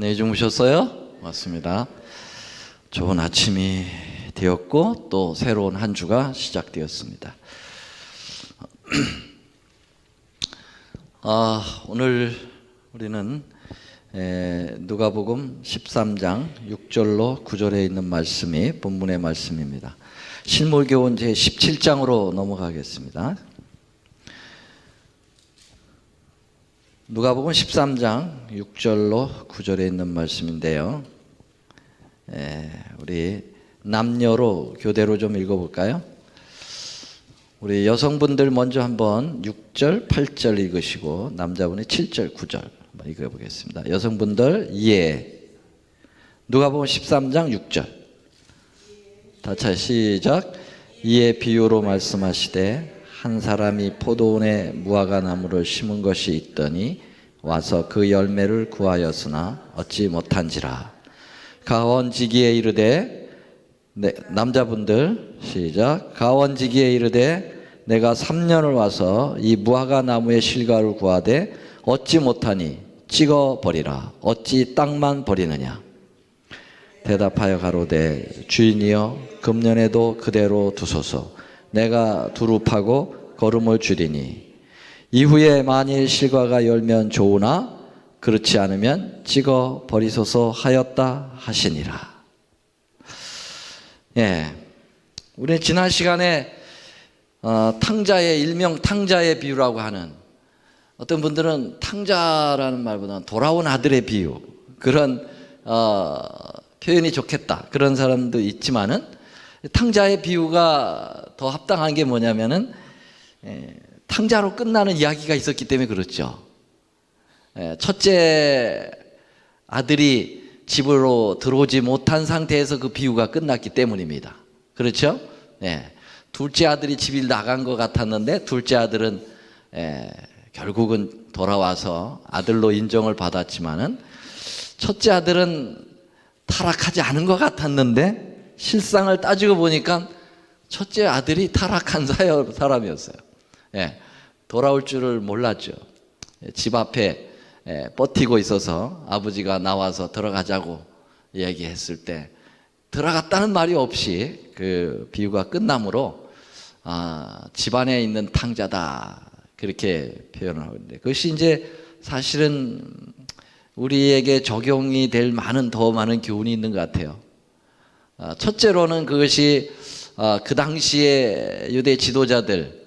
안녕히 주무셨어요? 맞습니다. 좋은 아침이 되었고 또 새로운 한 주가 시작되었습니다. 오늘 우리는 누가복음 13장 6절로 9절에 있는 말씀이 본문의 말씀입니다. 실물교훈 제 17장으로 넘어가겠습니다. 누가복음 13장 6절로 9절에 있는 말씀인데요. 우리 남녀로 교대로 좀 읽어볼까요? 우리 여성분들 먼저 한번 6절, 8절 읽으시고 남자분이 7절, 9절 한번 읽어보겠습니다. 여성분들 예. 누가복음 13장 6절. 다시 시작. 이에 비유로 말씀하시되 한 사람이 포도원에 무화과 나무를 심은 것이 있더니 와서 그 열매를 구하였으나 얻지 못한지라. 가원지기에 이르되 남자분들 시작. 가원지기에 이르되 내가 3년을 와서 이 무화과 나무의 실과를 구하되 얻지 못하니 찍어 버리라. 어찌 땅만 버리느냐. 대답하여 가로되 주인이여 금년에도 그대로 두소서. 내가 두루 파고 거름을 줄이니 이후에 만일 실과가 열면 좋으나 그렇지 않으면 찍어 버리소서 하였다 하시니라. 우리는 지난 시간에 탕자의 일명 탕자의 비유라고 하는, 어떤 분들은 탕자라는 말보다는 돌아온 아들의 비유, 그런 표현이 좋겠다 그런 사람도 있지만은, 탕자의 비유가 더 합당한 게 뭐냐면은 탕자로 끝나는 이야기가 있었기 때문에 그렇죠. 첫째 아들이 집으로 들어오지 못한 상태에서 그 비유가 끝났기 때문입니다. 그렇죠? 둘째 아들이 집을 나간 것 같았는데 둘째 아들은 결국은 돌아와서 아들로 인정을 받았지만은, 첫째 아들은 타락하지 않은 것 같았는데 실상을 따지고 보니까 첫째 아들이 타락한 사람이었어요. 돌아올 줄을 몰랐죠. 집 앞에 버티고 있어서 아버지가 나와서 들어가자고 얘기했을 때 들어갔다는 말이 없이 그 비유가 끝나므로 집안에 있는 탕자다 그렇게 표현을 하는데, 그것이 이제 사실은 우리에게 적용이 될 더 많은 교훈이 있는 것 같아요. 첫째로는 그것이 그 당시에 유대 지도자들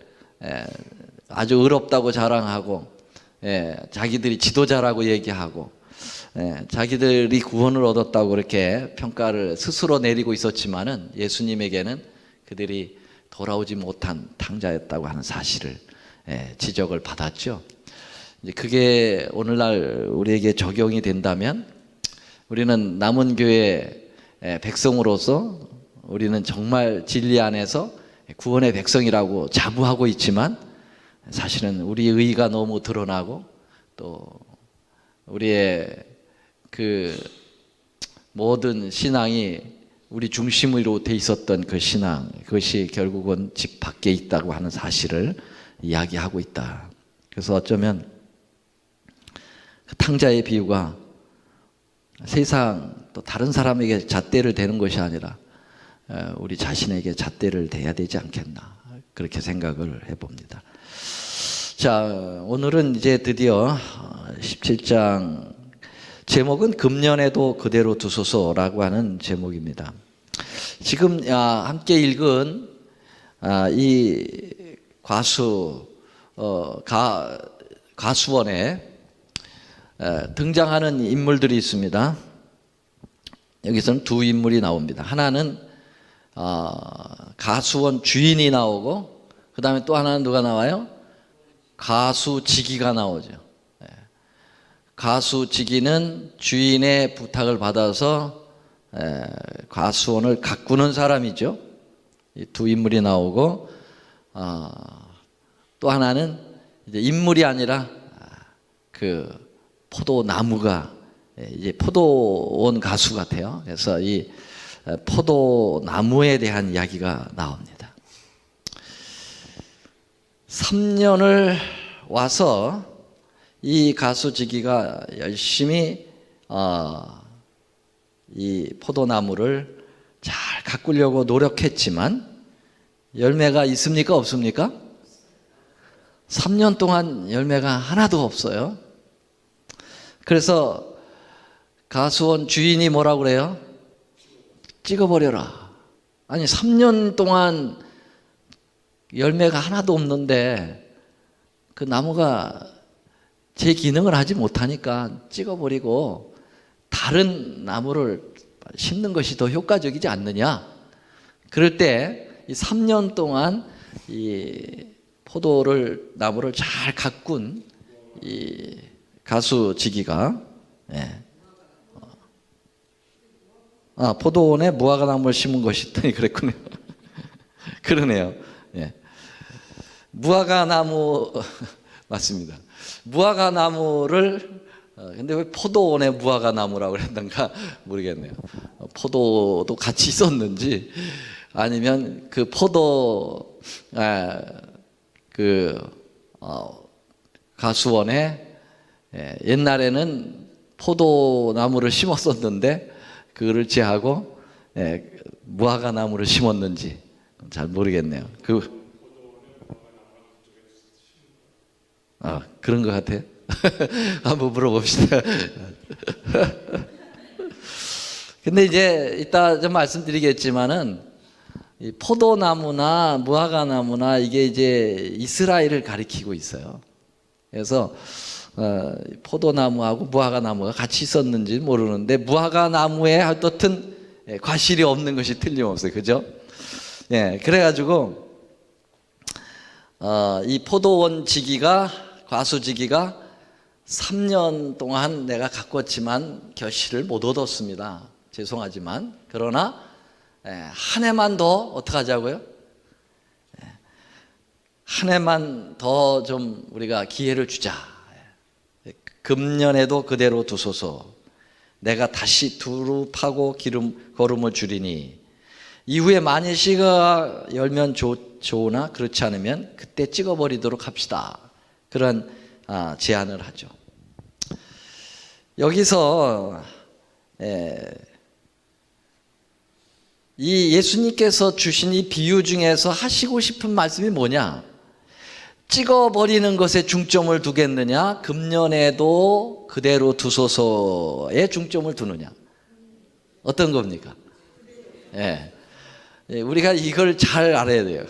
아주 의롭다고 자랑하고 자기들이 지도자라고 얘기하고 자기들이 구원을 얻었다고 그렇게 평가를 스스로 내리고 있었지만은, 예수님에게는 그들이 돌아오지 못한 탕자였다고 하는 사실을 지적을 받았죠. 이제 그게 오늘날 우리에게 적용이 된다면, 우리는 남은 교회 백성으로서 우리는 정말 진리 안에서 구원의 백성이라고 자부하고 있지만, 사실은 우리의 의의가 너무 드러나고 또 우리의 그 모든 신앙이 우리 중심으로 돼 있었던 그 신앙, 그것이 결국은 집 밖에 있다고 하는 사실을 이야기하고 있다. 그래서 어쩌면 그 탕자의 비유가 세상 또 다른 사람에게 잣대를 대는 것이 아니라 우리 자신에게 잣대를 대야 되지 않겠나, 그렇게 생각을 해봅니다. 자, 오늘은 이제 드디어 17장 제목은 금년에도 그대로 두소서라고 하는 제목입니다. 지금 함께 읽은 이 가수원에 등장하는 인물들이 있습니다. 여기서는 두 인물이 나옵니다. 하나는 가수원 주인이 나오고, 그 다음에 또 하나는 누가 나와요? 가수지기가 나오죠. 가수지기는 주인의 부탁을 받아서 가수원을 가꾸는 사람이죠. 이 두 인물이 나오고, 또 하나는 이제 인물이 아니라 그 포도나무가 이제 포도원 가수 같아요. 그래서 이 포도나무에 대한 이야기가 나옵니다. 3년을 와서 이 가수지기가 열심히 이 포도나무를 잘 가꾸려고 노력했지만 열매가 있습니까? 없습니까? 3년 동안 열매가 하나도 없어요. 그래서 가수원 주인이 뭐라고 그래요? 찍어버려라. 아니 3년 동안 열매가 하나도 없는데 그 나무가 제 기능을 하지 못하니까 찍어버리고 다른 나무를 심는 것이 더 효과적이지 않느냐. 그럴 때 이 3년 동안 이 나무를 잘 가꾼 이 가수지기가 포도원에 무화과 나무를 심은 것이 그랬군요. 그러네요. 무화과 나무 맞습니다. 무화과 나무를 근데 왜 포도원에 무화과 나무라고 그랬던가 모르겠네요. 포도도 같이 있었는지 아니면 그 포도 가수원에 옛날에는 포도나무를 심었었는데 그거를 제하고 무화과 나무를 심었는지 잘 모르겠네요. 그런 것 같아요. 한번 물어봅시다. 근데 이제 이따 좀 말씀드리겠지만은 이 포도나무나 무화과 나무나 이게 이제 이스라엘을 가리키고 있어요. 그래서 포도나무하고 무화과 나무가 같이 있었는지 모르는데 무화과 나무에 어떻든 과실이 없는 것이 틀림없어요. 그죠? 그래가지고 이 포도원 지기가 과수지기가 3년 동안 내가 가꿨지만 결실을 못 얻었습니다. 죄송하지만 그러나 한 해만 더 어떻게 하자고요? 한 해만 더 좀 우리가 기회를 주자. 금년에도 그대로 두소서. 내가 다시 두루 파고 거름을 주리니 이후에 만일 씨가 열면 좋으나 그렇지 않으면 그때 찍어버리도록 합시다. 그런 제안을 하죠. 여기서 이 예수님께서 주신 이 비유 중에서 하시고 싶은 말씀이 뭐냐? 찍어버리는 것에 중점을 두겠느냐? 금년에도 그대로 두소서에 중점을 두느냐? 어떤 겁니까? 우리가 이걸 잘 알아야 돼요.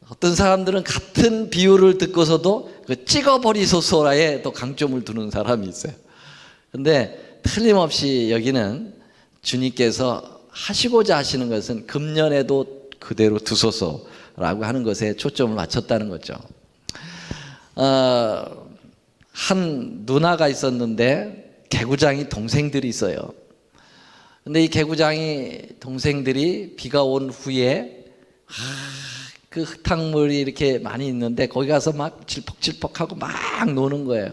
어떤 사람들은 같은 비유를 듣고서도 그 찍어버리소서에 또 강점을 두는 사람이 있어요. 근데 틀림없이 여기는 주님께서 하시고자 하시는 것은 금년에도 그대로 두소서라고 하는 것에 초점을 맞췄다는 거죠. 한 누나가 있었는데 개구장이 동생들이 있어요. 근데 이 개구장이 동생들이 비가 온 후에 그 흙탕물이 이렇게 많이 있는데 거기 가서 막 질퍽질퍽하고 막 노는 거예요.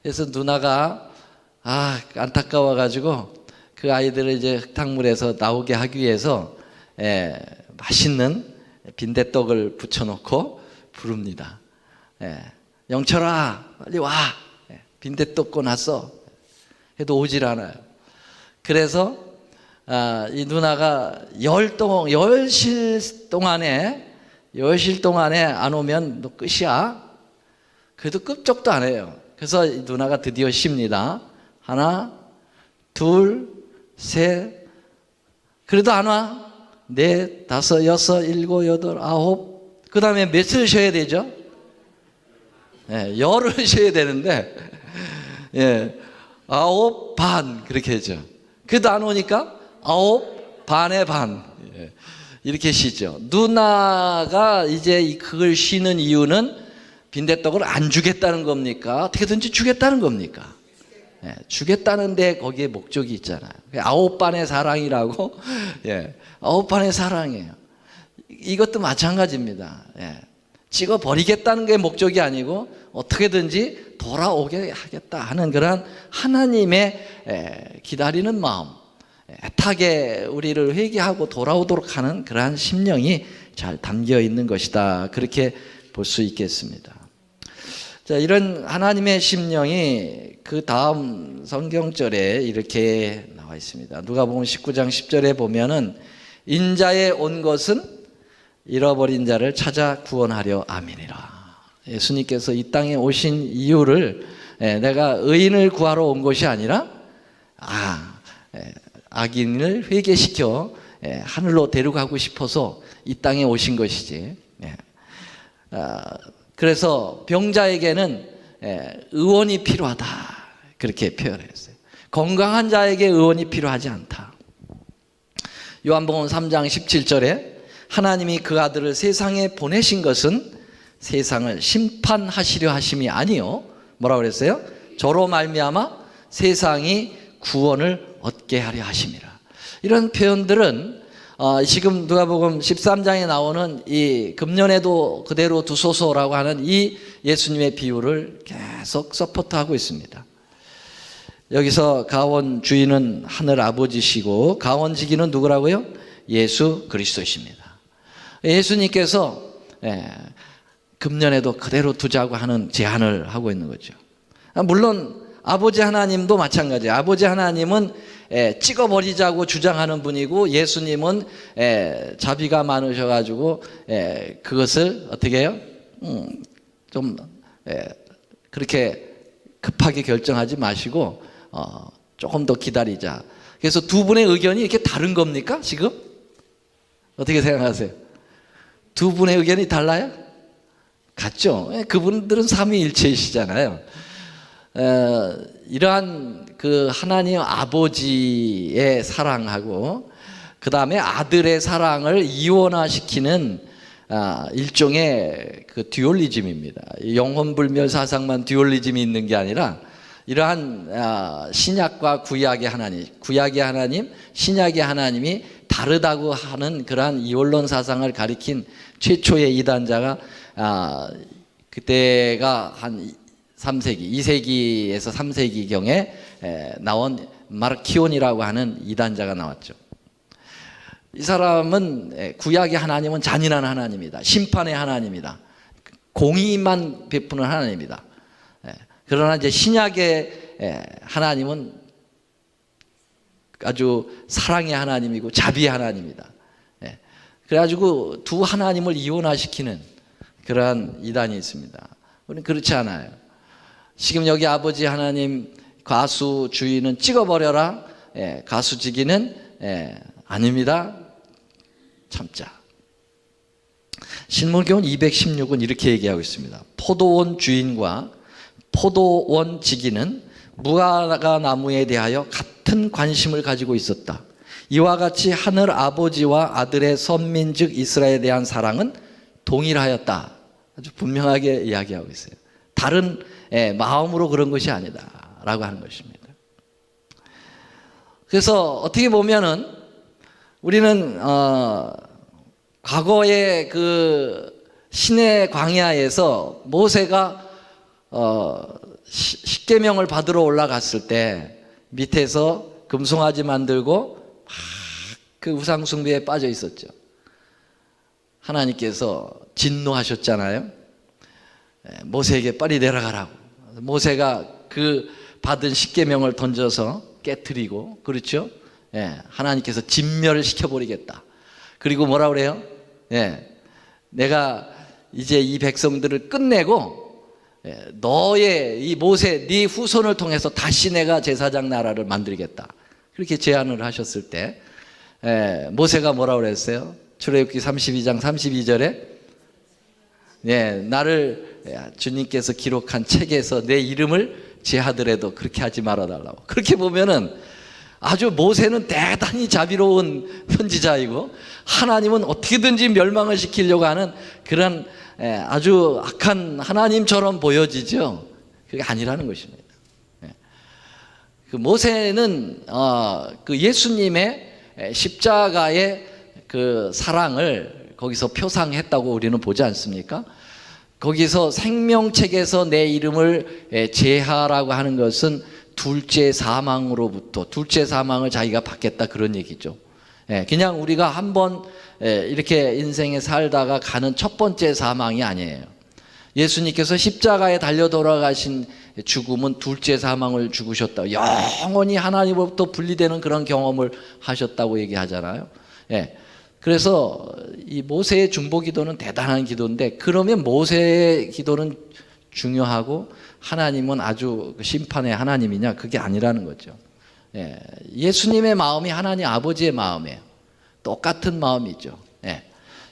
그래서 누나가 안타까워가지고 그 아이들을 이제 흙탕물에서 나오게 하기 위해서 맛있는 빈대떡을 부쳐놓고 부릅니다. 영철아 빨리 와. 빈대떡 꺼놨어. 해도 오질 않아요. 그래서 이 누나가 열실 동안에 안 오면 너 끝이야. 그래도 끔찍도 안 해요. 그래서 이 누나가 드디어 쉽니다. 하나, 둘, 셋. 그래도 안 와. 넷, 다섯, 여섯, 일곱, 여덟, 아홉. 그 다음에 몇을 쉬어야 되죠? 열을 쉬어야 되는데, 아홉, 반. 그렇게 하죠. 그래도 안 오니까 아홉, 반에 반. 이렇게 쉬죠. 누나가 이제 그걸 쉬는 이유는 빈대떡을 안 주겠다는 겁니까? 어떻게든지 주겠다는 겁니까? 주겠다는데 거기에 목적이 있잖아요. 아홉 반의 사랑이라고. 아홉 반의 사랑이에요. 이것도 마찬가지입니다. 찍어버리겠다는 게 목적이 아니고 어떻게든지 돌아오게 하겠다 하는 그런 하나님의 기다리는 마음, 애타게 우리를 회개하고 돌아오도록 하는 그러한 심령이 잘 담겨 있는 것이다. 그렇게 볼 수 있겠습니다. 자, 자, 이런 하나님의 심령이 그 다음 성경절에 이렇게 나와 있습니다. 누가복음 19장 10절에 보면은 인자에 온 것은 잃어버린 자를 찾아 구원하려 함이니라. 예수님께서 이 땅에 오신 이유를 내가 의인을 구하러 온 것이 아니라 악인을 회개시켜 하늘로 데려가고 싶어서 이 땅에 오신 것이지. 그래서 병자에게는 의원이 필요하다, 그렇게 표현했어요. 건강한 자에게 의원이 필요하지 않다. 요한복음 3장 17절에 하나님이 그 아들을 세상에 보내신 것은 세상을 심판하시려 하심이 아니요, 뭐라고 그랬어요? 저로 말미암아 세상이 구원을 얻게 하려 하심이라. 이런 표현들은 지금 누가복음 13장에 나오는 이 금년에도 그대로 두소서라고 하는 이 예수님의 비유를 계속 서포트하고 있습니다. 여기서 가원 주인은 하늘 아버지시고 가원지기는 누구라고요? 예수 그리스도십니다. 예수님께서 금년에도 그대로 두자고 하는 제안을 하고 있는 거죠. 물론 아버지 하나님도 마찬가지예요. 아버지 하나님은 찍어버리자고 주장하는 분이고, 예수님은 자비가 많으셔가지고 그것을 어떻게 해요? 좀 그렇게 급하게 결정하지 마시고 조금 더 기다리자. 그래서 두 분의 의견이 이렇게 다른 겁니까 지금? 어떻게 생각하세요? 두 분의 의견이 달라요? 같죠? 그분들은 삼위일체이시잖아요. 이러한 그 하나님 아버지의 사랑하고 그 다음에 아들의 사랑을 이원화시키는 일종의 그 듀얼리즘입니다. 영혼불멸 사상만 듀얼리즘이 있는 게 아니라 이러한 신약과 구약의 하나님, 구약의 하나님, 신약의 하나님이 다르다고 하는 그러한 이원론 사상을 가리킨 최초의 이단자가 그때가 한 3세기, 2세기에서 3세기경에 나온 마르키온이라고 하는 이단자가 나왔죠. 이 사람은 구약의 하나님은 잔인한 하나님이다, 심판의 하나님이다, 공의만 베푸는 하나님이다. 그러나 이제 신약의 하나님은 아주 사랑의 하나님이고 자비의 하나님이다. 그래가지고 두 하나님을 이원화시키는 그러한 이단이 있습니다. 우리는 그렇지 않아요. 지금 여기 아버지 하나님 가수 주인은 찍어버려라, 가수지기는 아닙니다, 참자. 신문교훈 216은 이렇게 얘기하고 있습니다. 포도원 주인과 포도원 지기는 무화과 나무에 대하여 같은 관심을 가지고 있었다. 이와 같이 하늘 아버지와 아들의 선민 즉 이스라엘에 대한 사랑은 동일하였다. 아주 분명하게 이야기하고 있어요. 다른 마음으로 그런 것이 아니다 라고 하는 것입니다. 그래서 어떻게 보면은 우리는 과거의 그 신의 광야에서 모세가 십계명을 받으러 올라갔을 때 밑에서 금송아지 만들고 막 그 우상 숭배에 빠져 있었죠. 하나님께서 진노하셨잖아요. 모세에게 빨리 내려가라고. 모세가 그 받은 십계명을 던져서 깨트리고, 그렇죠? 하나님께서 진멸을 시켜버리겠다. 그리고 뭐라 그래요? 내가 이제 이 백성들을 끝내고 너의 이 모세 네 후손을 통해서 다시 내가 제사장 나라를 만들겠다. 그렇게 제안을 하셨을 때 모세가 뭐라 그랬어요? 출애굽기 32장 32절에 나를 주님께서 기록한 책에서 내 이름을 제하더라도 그렇게 하지 말아달라고. 그렇게 보면은 아주 모세는 대단히 자비로운 선지자이고 하나님은 어떻게든지 멸망을 시키려고 하는 그런 아주 악한 하나님처럼 보여지죠. 그게 아니라는 것입니다. 그 모세는 그 예수님의 십자가의 그 사랑을 거기서 표상했다고 우리는 보지 않습니까? 거기서 생명책에서 내 이름을 제하라고 하는 것은 둘째 사망으로부터, 둘째 사망을 자기가 받겠다, 그런 얘기죠. 그냥 우리가 한번 이렇게 인생에 살다가 가는 첫 번째 사망이 아니에요. 예수님께서 십자가에 달려 돌아가신 죽음은 둘째 사망을 죽으셨다고, 영원히 하나님으로부터 분리되는 그런 경험을 하셨다고 얘기하잖아요. 예. 그래서 이 모세의 중보 기도는 대단한 기도인데, 그러면 모세의 기도는 중요하고 하나님은 아주 심판의 하나님이냐? 그게 아니라는 거죠. 예. 예수님의 마음이 하나님 아버지의 마음이에요. 똑같은 마음이죠. 예.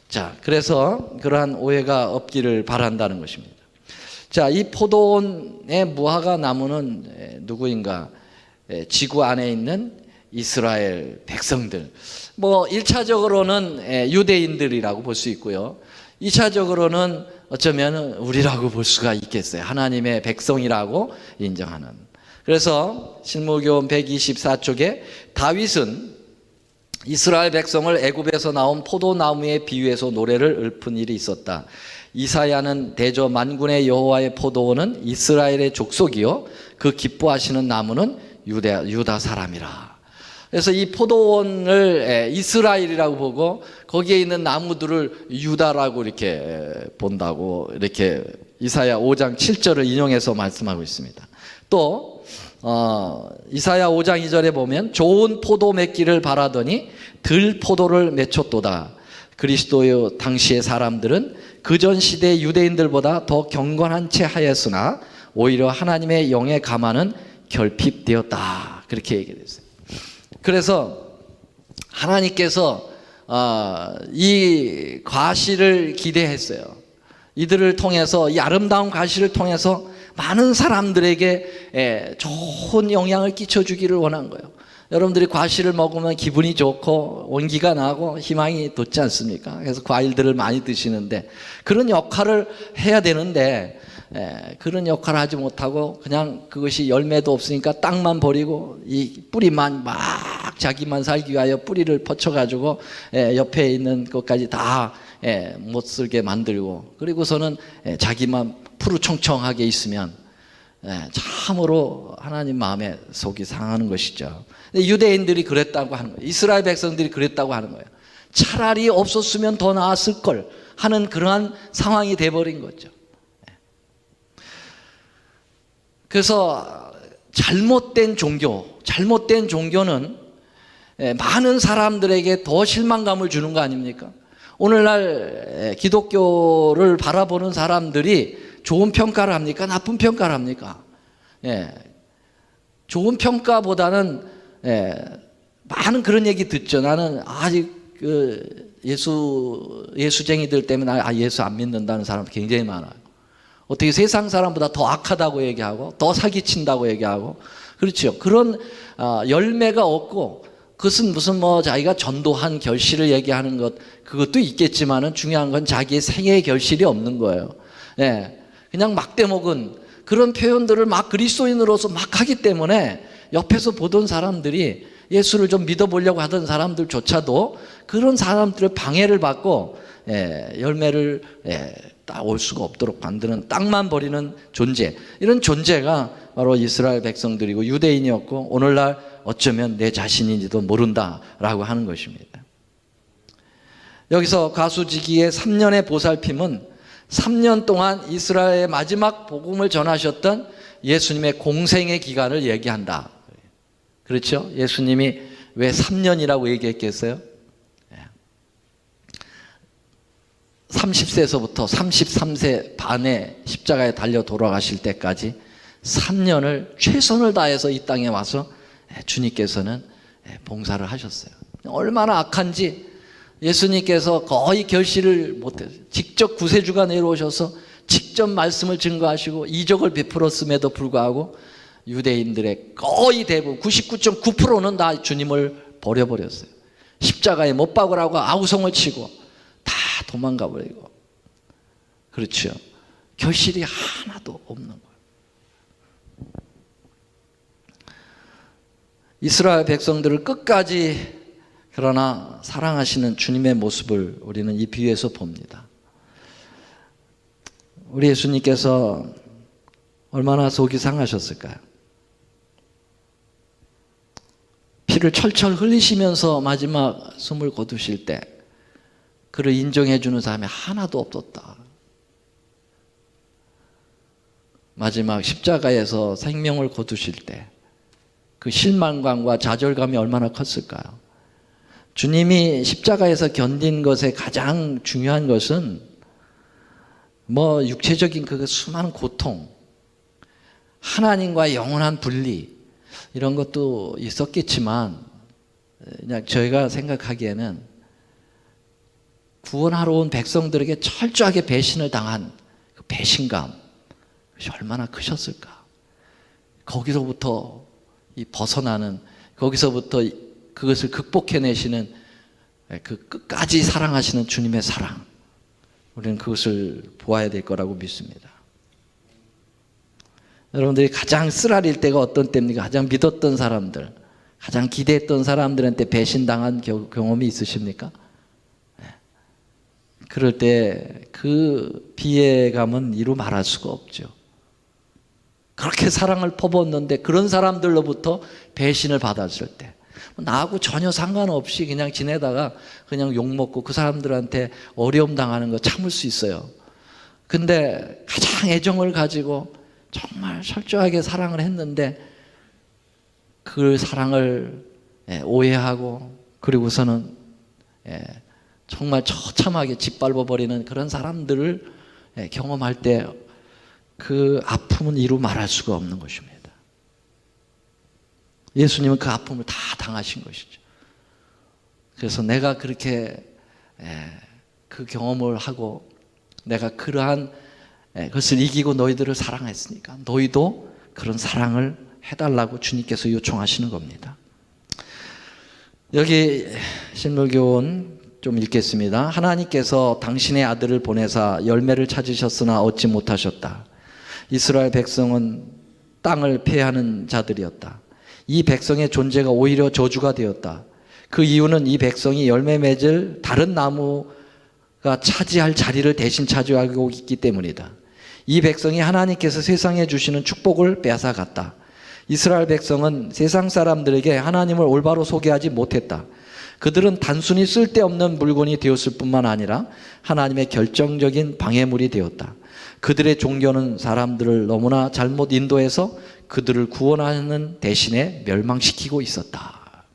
자, 그래서 그러한 오해가 없기를 바란다는 것입니다. 자, 이 포도원의 무화과 나무는 누구인가? 지구 안에 있는 이스라엘 백성들. 뭐 1차적으로는 유대인들이라고 볼 수 있고요. 2차적으로는 어쩌면 우리라고 볼 수가 있겠어요. 하나님의 백성이라고 인정하는. 그래서 실무교훈 124쪽에 다윗은 이스라엘 백성을 애굽에서 나온 포도나무에 비유해서 노래를 읊은 일이 있었다. 이사야는 대저 만군의 여호와의 포도원은 이스라엘의 족속이요 그 기뻐하시는 나무는 유다 사람이라. 그래서 이 포도원을 이스라엘이라고 보고 거기에 있는 나무들을 유다라고 이렇게 본다고, 이렇게 이사야 5장 7절을 인용해서 말씀하고 있습니다. 또 이사야 5장 2절에 보면 좋은 포도 맺기를 바라더니 들 포도를 맺혔도다. 그리스도의 당시의 사람들은 그전 시대 유대인들보다 더 경건한 채 하였으나 오히려 하나님의 영의 가마는 결핍되었다. 그렇게 얘기했어요. 그래서 하나님께서 이 과실을 기대했어요. 이들을 통해서, 이 아름다운 과실을 통해서 많은 사람들에게 좋은 영향을 끼쳐주기를 원한 거예요. 여러분들이 과실을 먹으면 기분이 좋고 온기가 나고 희망이 돋지 않습니까? 그래서 과일들을 많이 드시는데, 그런 역할을 해야 되는데 그런 역할을 하지 못하고 그냥 그것이 열매도 없으니까 땅만 버리고 이 뿌리만 막 자기만 살기 위하여 뿌리를 퍼쳐가지고 옆에 있는 것까지 다 못 쓸게 만들고, 그리고서는 자기만 푸르청청하게 있으면 참으로 하나님 마음에 속이 상하는 것이죠. 유대인들이 그랬다고 하는 거예요. 이스라엘 백성들이 그랬다고 하는 거예요. 차라리 없었으면 더 나았을 걸 하는 그러한 상황이 돼버린 거죠. 그래서 잘못된 종교는 많은 사람들에게 더 실망감을 주는 거 아닙니까? 오늘날 기독교를 바라보는 사람들이 좋은 평가를 합니까? 나쁜 평가를 합니까? 좋은 평가보다는 많은 그런 얘기 듣죠. 나는 아직 예수쟁이들 때문에 예수 안 믿는다는 사람 굉장히 많아요. 어떻게 세상 사람보다 더 악하다고 얘기하고 더 사기친다고 얘기하고, 그렇죠. 그런 열매가 없고, 그것은 무슨 자기가 전도한 결실을 얘기하는 것, 그것도 있겠지만은 중요한 건 자기의 생애의 결실이 없는 거예요. 그냥 막대먹은 그런 표현들을 막 그리스도인으로서 막 하기 때문에 옆에서 보던 사람들이, 예수를 좀 믿어보려고 하던 사람들조차도 그런 사람들의 방해를 받고 열매를 딱 올 수가 없도록 만드는, 땅만 버리는 존재, 이런 존재가 바로 이스라엘 백성들이고 유대인이었고, 오늘날 어쩌면 내 자신인지도 모른다라고 하는 것입니다. 여기서 가수지기의 3년의 보살핌은 3년 동안 이스라엘의 마지막 복음을 전하셨던 예수님의 공생의 기간을 얘기한다. 그렇죠? 예수님이 왜 3년이라고 얘기했겠어요? 30세에서부터 33세 반에 십자가에 달려 돌아가실 때까지 3년을 최선을 다해서 이 땅에 와서 주님께서는 봉사를 하셨어요. 얼마나 악한지 예수님께서 거의 결실을 못했어요. 직접 구세주가 내려오셔서 직접 말씀을 증거하시고 이적을 베풀었음에도 불구하고 유대인들의 거의 대부분 99.9%는 다 주님을 버려버렸어요. 십자가에 못 박으라고 아우성을 치고 다 도망가 버리고, 그렇죠. 결실이 하나도 없는 거예요. 이스라엘 백성들을 끝까지 그러나 사랑하시는 주님의 모습을 우리는 이 비유에서 봅니다. 우리 예수님께서 얼마나 속이 상하셨을까요? 피를 철철 흘리시면서 마지막 숨을 거두실 때 그를 인정해 주는 사람이 하나도 없었다. 마지막 십자가에서 생명을 거두실 때 그 실망감과 좌절감이 얼마나 컸을까요? 주님이 십자가에서 견딘 것의 가장 중요한 것은 뭐 육체적인 그 수많은 고통, 하나님과 영원한 분리 이런 것도 있었겠지만 그냥 저희가 생각하기에는 구원하러 온 백성들에게 철저하게 배신을 당한 그 배신감, 그것이 얼마나 크셨을까? 거기서부터 이 벗어나는, 거기서부터 그것을 극복해내시는 그 끝까지 사랑하시는 주님의 사랑, 우리는 그것을 보아야 될 거라고 믿습니다. 여러분들이 가장 쓰라릴 때가 어떤 때입니까? 가장 믿었던 사람들, 가장 기대했던 사람들한테 배신당한 경험이 있으십니까? 그럴 때 그 비애감은 이루 말할 수가 없죠. 그렇게 사랑을 퍼붓는데 그런 사람들로부터 배신을 받았을 때 나하고 전혀 상관없이 그냥 지내다가 그냥 욕먹고 그 사람들한테 어려움 당하는 거 참을 수 있어요. 근데 가장 애정을 가지고 정말 철저하게 사랑을 했는데 그 사랑을 오해하고 그리고서는 정말 처참하게 짓밟아버리는 그런 사람들을 경험할 때 그 아픔은 이루 말할 수가 없는 것입니다. 예수님은 그 아픔을 다 당하신 것이죠. 그래서 내가 그렇게 그 경험을 하고 내가 그러한 그것을 이기고 너희들을 사랑했으니까 너희도 그런 사랑을 해달라고 주님께서 요청하시는 겁니다. 여기 신물교훈 좀 읽겠습니다. 하나님께서 당신의 아들을 보내사 열매를 찾으셨으나 얻지 못하셨다. 이스라엘 백성은 땅을 패하는 자들이었다. 이 백성의 존재가 오히려 저주가 되었다. 그 이유는 이 백성이 열매 맺을 다른 나무가 차지할 자리를 대신 차지하고 있기 때문이다. 이 백성이 하나님께서 세상에 주시는 축복을 빼앗아갔다. 이스라엘 백성은 세상 사람들에게 하나님을 올바로 소개하지 못했다. 그들은 단순히 쓸데없는 물건이 되었을 뿐만 아니라 하나님의 결정적인 방해물이 되었다. 그들의 종교는 사람들을 너무나 잘못 인도해서 그들을 구원하는 대신에 멸망시키고 있었다.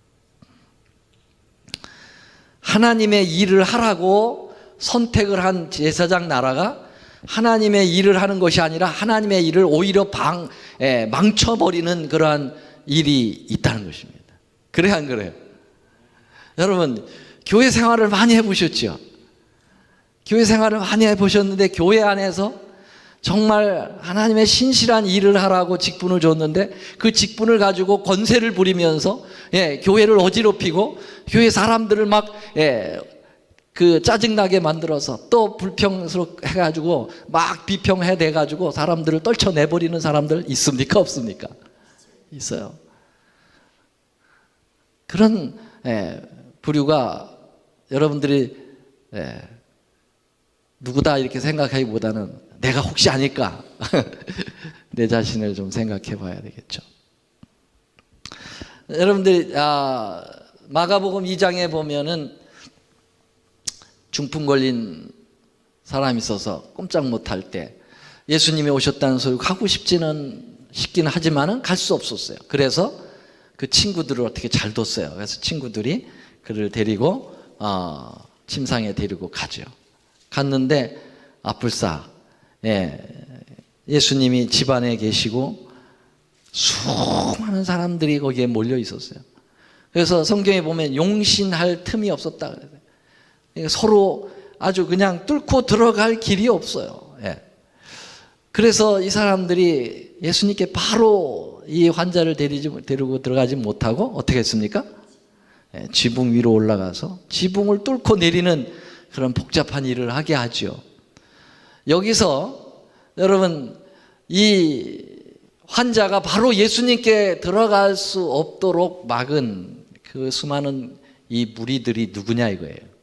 하나님의 일을 하라고 선택을 한 제사장 나라가 하나님의 일을 하는 것이 아니라 하나님의 일을 오히려 망쳐버리는 그러한 일이 있다는 것입니다. 그래요, 안 그래요? 여러분, 교회 생활을 많이 해보셨죠? 교회 생활을 많이 해보셨는데 교회 안에서 정말 하나님의 신실한 일을 하라고 직분을 줬는데 그 직분을 가지고 권세를 부리면서 교회를 어지럽히고 교회 사람들을 막 그 짜증나게 만들어서 또 불평스럽게 해가지고 막 비평해대가지고 사람들을 떨쳐내버리는 사람들 있습니까? 없습니까? 있어요. 그런 부류가 여러분들이 누구다 이렇게 생각하기보다는 내가 혹시 아닐까 내 자신을 좀 생각해 봐야 되겠죠. 여러분들이 마가복음 2장에 보면은 중풍 걸린 사람이 있어서 꼼짝 못할 때 예수님이 오셨다는 소리 가고 싶기는 하지만은 갈 수 없었어요. 그래서 그 친구들을 어떻게 잘 뒀어요. 그래서 친구들이 그를 데리고 침상에 데리고 가죠. 갔는데 아뿔싸 예수님이 집안에 계시고 수많은 사람들이 거기에 몰려 있었어요. 그래서 성경에 보면 용신할 틈이 없었다 그래요. 서로 아주 그냥 뚫고 들어갈 길이 없어요. 그래서 이 사람들이 예수님께 바로 이 환자를 데리고 들어가지 못하고 어떻게 했습니까? 지붕 위로 올라가서 지붕을 뚫고 내리는 그런 복잡한 일을 하게 하죠. 여기서 여러분 이 환자가 바로 예수님께 들어갈 수 없도록 막은 그 수많은 이 무리들이 누구냐 이거예요.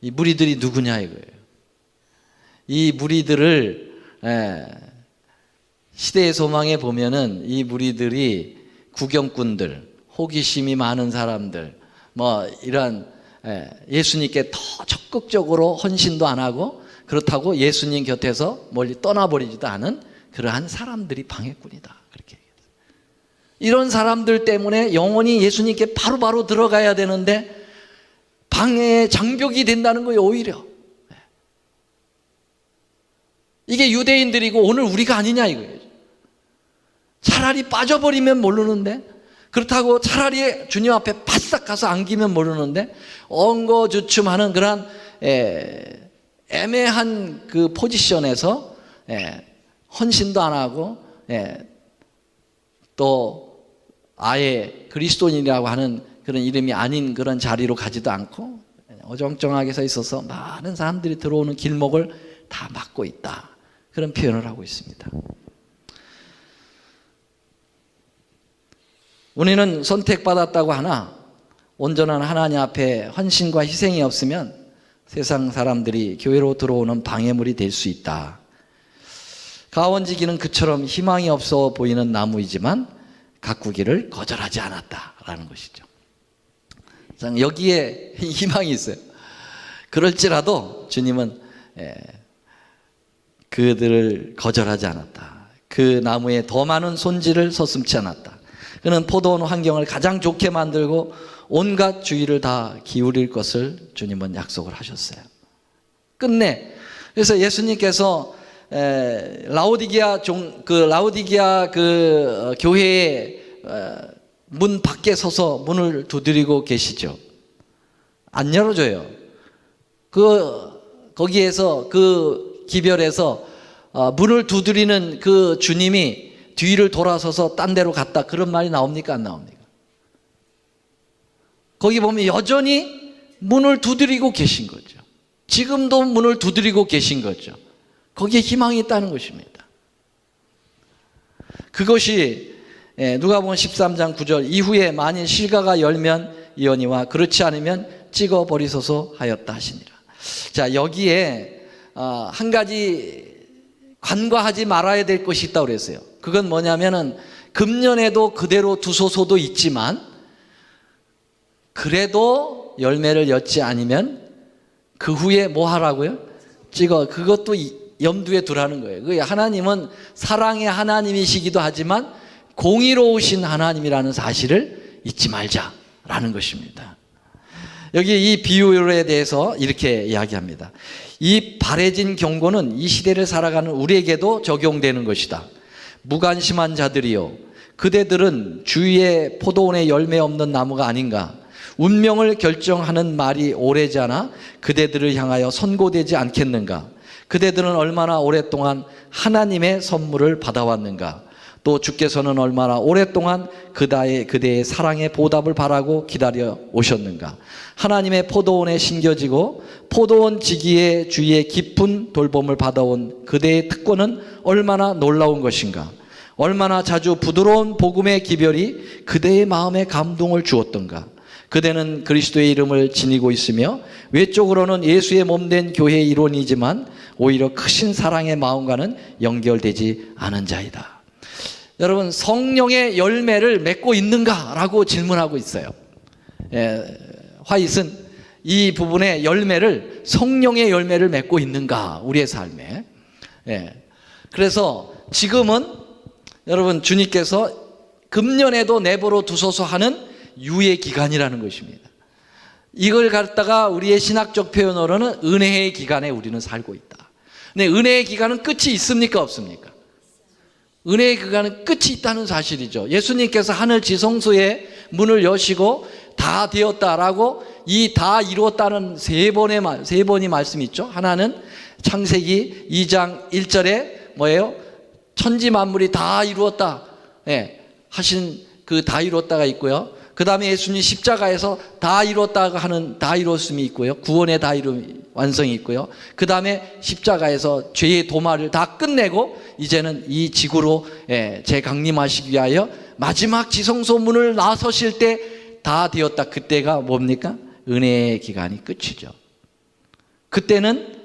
이 무리들이 누구냐 이거예요. 이 무리들을 시대의 소망에 보면은 이 무리들이 구경꾼들, 호기심이 많은 사람들, 뭐 이런 예수님께 더 적극적으로 헌신도 안 하고 그렇다고 예수님 곁에서 멀리 떠나버리지도 않은 그러한 사람들이 방해꾼이다. 그렇게 얘기했어요. 이런 사람들 때문에 영혼이 예수님께 바로바로 들어가야 되는데 방해의 장벽이 된다는 거예요. 오히려 이게 유대인들이고 오늘 우리가 아니냐 이거예요. 차라리 빠져버리면 모르는데, 그렇다고 차라리 주님 앞에 바싹 가서 안기면 모르는데, 엉거주춤하는 그런 애매한 그 포지션에서 헌신도 안 하고 또 아예 그리스도인이라고 하는 그런 이름이 아닌 그런 자리로 가지도 않고 어정쩡하게 서 있어서 많은 사람들이 들어오는 길목을 다 막고 있다. 그런 표현을 하고 있습니다. 우리는 선택받았다고 하나 온전한 하나님 앞에 헌신과 희생이 없으면 세상 사람들이 교회로 들어오는 방해물이 될 수 있다. 가원지기는 그처럼 희망이 없어 보이는 나무이지만 가꾸기를 거절하지 않았다라는 것이죠. 여기에 희망이 있어요. 그럴지라도 주님은 그들을 거절하지 않았다. 그 나무에 더 많은 손질을 서슴지 않았다. 그는 포도원 환경을 가장 좋게 만들고 온갖 주의를 다 기울일 것을 주님은 약속을 하셨어요. 끝내. 그래서 예수님께서 라오디게아 교회의 문 밖에 서서 문을 두드리고 계시죠. 안 열어줘요. 거기에서 그 기별에서 문을 두드리는 그 주님이 뒤를 돌아서서 딴 데로 갔다, 그런 말이 나옵니까? 안 나옵니까? 거기 보면 여전히 문을 두드리고 계신 거죠. 지금도 문을 두드리고 계신 거죠. 거기에 희망이 있다는 것입니다. 그것이 누가복음 13장 9절 이후에 만일 실과가 열면 이언이와 그렇지 않으면 찍어버리소서 하였다 하시니라. 자, 여기에 한 가지 간과하지 말아야 될 것이 있다고 그랬어요. 그건 뭐냐면은 금년에도 그대로 두소서도 있지만 그래도 열매를 엿지 않으면 그 후에 뭐 하라고요? 그것도 염두에 두라는 거예요. 하나님은 사랑의 하나님이시기도 하지만 공의로우신 하나님이라는 사실을 잊지 말자라는 것입니다. 여기 이 비유에 대해서 이렇게 이야기합니다. 이 바래진 경고는 이 시대를 살아가는 우리에게도 적용되는 것이다. 무관심한 자들이요, 그대들은 주위에 포도원에 열매 없는 나무가 아닌가? 운명을 결정하는 말이 오래지 않아 그대들을 향하여 선고되지 않겠는가? 그대들은 얼마나 오랫동안 하나님의 선물을 받아왔는가? 또 주께서는 얼마나 오랫동안 그대의 사랑의 보답을 바라고 기다려 오셨는가? 하나님의 포도원에 심겨지고 포도원 지기의 주위에 깊은 돌봄을 받아온 그대의 특권은 얼마나 놀라운 것인가? 얼마나 자주 부드러운 복음의 기별이 그대의 마음에 감동을 주었던가? 그대는 그리스도의 이름을 지니고 있으며 외적으로는 예수의 몸된 교회의 일원이지만 오히려 크신 사랑의 마음과는 연결되지 않은 자이다. 여러분, 성령의 열매를 맺고 있는가라고 질문하고 있어요. 화이트는 이 부분의 열매를, 성령의 열매를 맺고 있는가, 우리의 삶에. 그래서 지금은 여러분, 주님께서 금년에도 내버려 두소서 하는 유예 기간이라는 것입니다. 이걸 갖다가 우리의 신학적 표현으로는 은혜의 기간에 우리는 살고 있다. 근데 은혜의 기간은 끝이 있습니까? 없습니까? 은혜의 기간은 끝이 있다는 사실이죠. 예수님께서 하늘 지성소의 문을 여시고 다 되었다라고, 이 다 이루었다는 세 번의 말씀이 있죠. 하나는 창세기 2장 1절에 뭐예요? 천지 만물이 다 이루었다 하신 그 다 이루었다가 있고요. 그 다음에 예수님 십자가에서 다 이루었다고 하는 다 이루었음이 있고요. 구원의 다 이룸 완성이 있고요. 그 다음에 십자가에서 죄의 도마를 다 끝내고 이제는 이 지구로 재강림하시기 위하여 마지막 지성소 문을 나서실 때 다 되었다. 그때가 뭡니까? 은혜의 기간이 끝이죠. 그때는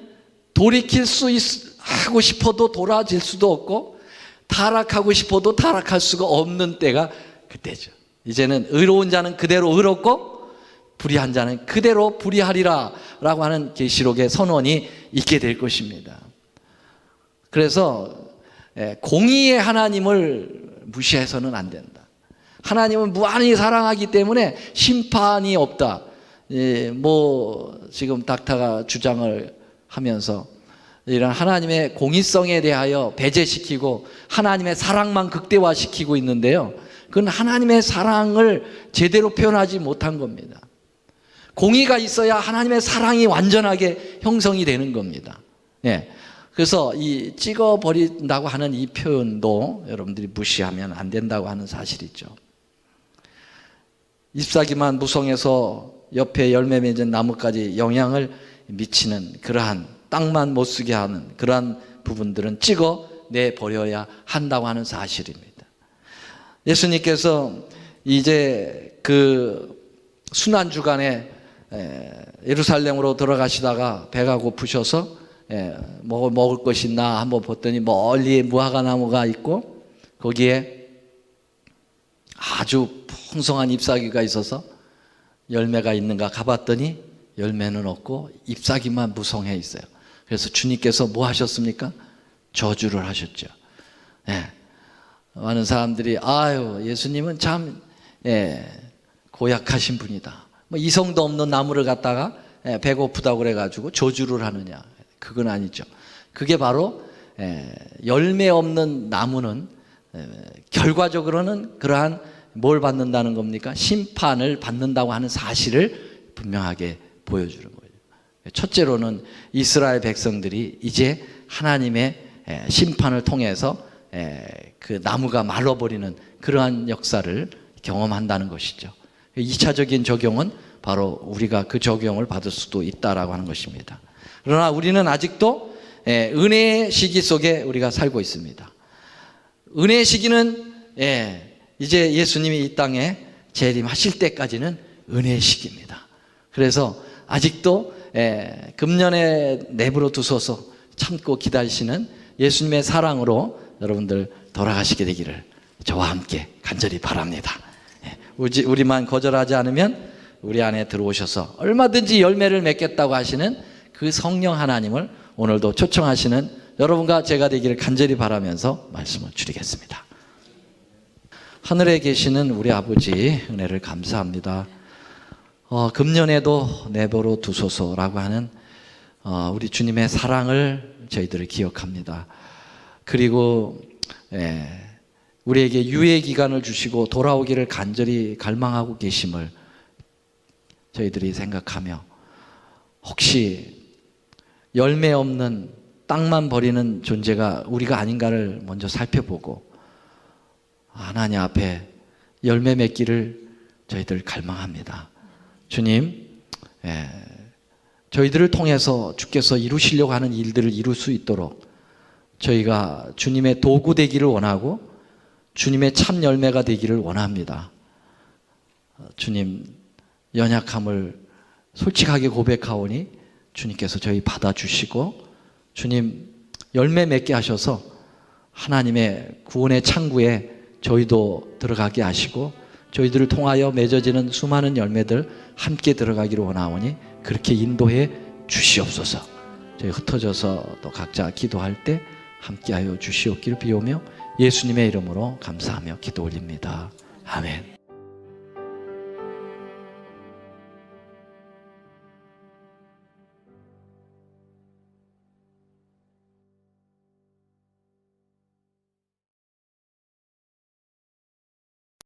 하고 싶어도 돌아질 수도 없고 타락하고 싶어도 타락할 수가 없는 때가 그때죠. 이제는 의로운 자는 그대로 의롭고 불의한 자는 그대로 불의하리라 라고 하는 계시록의 선언이 있게 될 것입니다. 그래서 공의의 하나님을 무시해서는 안 된다. 하나님은 무한히 사랑하기 때문에 심판이 없다. 지금 닥터가 주장을 하면서 이런 하나님의 공의성에 대하여 배제시키고 하나님의 사랑만 극대화시키고 있는데요. 그건 하나님의 사랑을 제대로 표현하지 못한 겁니다. 공의가 있어야 하나님의 사랑이 완전하게 형성이 되는 겁니다. 그래서 이 찍어버린다고 하는 이 표현도 여러분들이 무시하면 안 된다고 하는 사실이죠. 잎사귀만 무성해서 옆에 열매 맺은 나무까지 영향을 미치는 그러한 땅만 못 쓰게 하는 그러한 부분들은 찍어내버려야 한다고 하는 사실입니다. 예수님께서 이제 그 순환주간에 예루살렘으로 들어가시다가 배가 고프셔서 먹을 것이 있나 한번 봤더니 멀리 무화과 나무가 있고 거기에 아주 풍성한 잎사귀가 있어서 열매가 있는가 가봤더니 열매는 없고 잎사귀만 무성해 있어요. 그래서 주님께서 뭐 하셨습니까? 저주를 하셨죠. 많은 사람들이 아유 예수님은 참 고약하신 분이다. 이성도 없는 나무를 갖다가 배고프다고 그래가지고 저주를 하느냐. 그건 아니죠. 그게 바로 열매 없는 나무는 결과적으로는 그러한 뭘 받는다는 겁니까? 심판을 받는다고 하는 사실을 분명하게 보여주는 거예요. 첫째로는 이스라엘 백성들이 이제 하나님의 심판을 통해서 그 나무가 말라버리는 그러한 역사를 경험한다는 것이죠. 2차적인 적용은 바로 우리가 그 적용을 받을 수도 있다라고 하는 것입니다. 그러나 우리는 아직도 은혜의 시기 속에 우리가 살고 있습니다. 은혜의 시기는 이제 예수님이 이 땅에 재림하실 때까지는 은혜의 시기입니다. 그래서 아직도 금년에 내버려 두셔서 참고 기다리시는 예수님의 사랑으로 여러분들 돌아가시게 되기를 저와 함께 간절히 바랍니다. 우리만 거절하지 않으면 우리 안에 들어오셔서 얼마든지 열매를 맺겠다고 하시는 그 성령 하나님을 오늘도 초청하시는 여러분과 제가 되기를 간절히 바라면서 말씀을 드리겠습니다. 하늘에 계시는 우리 아버지 은혜를 감사합니다. 금년에도 내버려 두소서라고 하는 우리 주님의 사랑을 저희들을 기억합니다. 그리고 우리에게 유예 기간을 주시고 돌아오기를 간절히 갈망하고 계심을 저희들이 생각하며 혹시 열매 없는 땅만 버리는 존재가 우리가 아닌가를 먼저 살펴보고 하나님 앞에 열매 맺기를 저희들 갈망합니다. 주님, 저희들을 통해서 주께서 이루시려고 하는 일들을 이룰 수 있도록 저희가 주님의 도구 되기를 원하고 주님의 참 열매가 되기를 원합니다. 주님, 연약함을 솔직하게 고백하오니 주님께서 저희 받아주시고 주님 열매 맺게 하셔서 하나님의 구원의 창구에 저희도 들어가게 하시고 저희들을 통하여 맺어지는 수많은 열매들 함께 들어가기를 원하오니 그렇게 인도해 주시옵소서. 저희 흩어져서 또 각자 기도할 때 함께하여 주시옵기를 비오며 예수님의 이름으로 감사하며 기도 올립니다. 아멘.